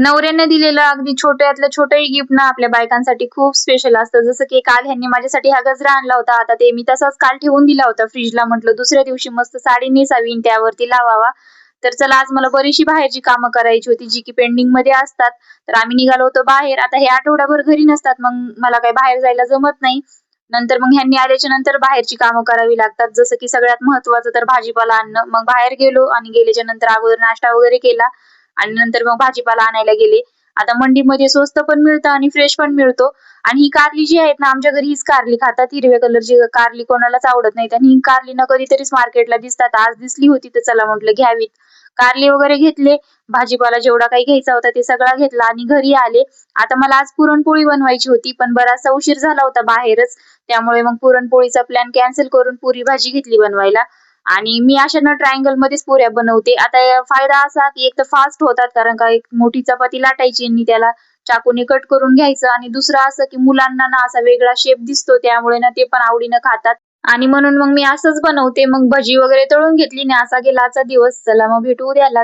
नवऱ्याने दिलेलं अगदी छोट्यातलं छोटंही गिफ्ट ना आपल्या बायकांसाठी खूप स्पेशल असतं. जसं की काल ह्यांनी माझ्यासाठी हा गजरा आणला होता. आता ते मी तसाच काल ठेवून दिला होता फ्रिजला. म्हटलं दुसऱ्या दिवशी मस्त साडी नेसावी आणि त्यावरती लावावा. तर चला आज मला बरीचशी बाहेरची कामं करायची होती, जी की पेंडिंगमध्ये असतात. तर आम्ही निघालो होतो बाहेर. आता हे आठवडाभर घरी नसतात, मग मला काही बाहेर जायला जमत नाही. नंतर मग ह्यांनी आल्याच्या नंतर बाहेरची कामं करावी लागतात. जसं की सगळ्यात महत्त्वाचं तर भाजीपाला आणणं. मग बाहेर गेलो आणि गेल्याच्या नंतर अगोदर नाश्ता वगैरे केला. आणि नंतर मग भाजीपाला आणायला गेले. आता मंडीमध्ये स्वस्त पण मिळतं आणि फ्रेश पण मिळतो. आणि ही कारली जी आहेत ना, आमच्या घरी हीच कारली खातात. हिरव्या कलरची कारली कोणालाच आवडत नाही. आणि ही कारली ना कधीतरीच मार्केटला दिसतात. आज दिसली होती तर चला म्हटलं घ्यावीत. कारली वगैरे घेतले. भाजीपाला जेवढा काही घ्यायचा होता ते सगळा घेतला आणि घरी आले. आता मला आज पुरणपोळी बनवायची होती, पण बराचसा उशीर झाला होता बाहेरच. त्यामुळे मग पुरणपोळीचा प्लॅन कॅन्सल करून पुरी भाजी घेतली बनवायला. आणि मी अशा ना ट्रायंगलमध्येच पुऱ्या बनवते. आता फायदा असा की एक तर फास्ट होतात, कारण का एक मोठी चपाती लाटायची आणि त्याला चाकूने कट करून घ्यायचं, आणि दुसरं असं की मुलांना ना असा वेगळा शेप दिसतो, त्यामुळे ना ते पण आवडीनं खातात. आणि म्हणून मग मी असंच बनवते. मग भजी वगैरे तळून घेतली आणि असा गेला आजचा दिवस. चला मग भेटू उद्याला.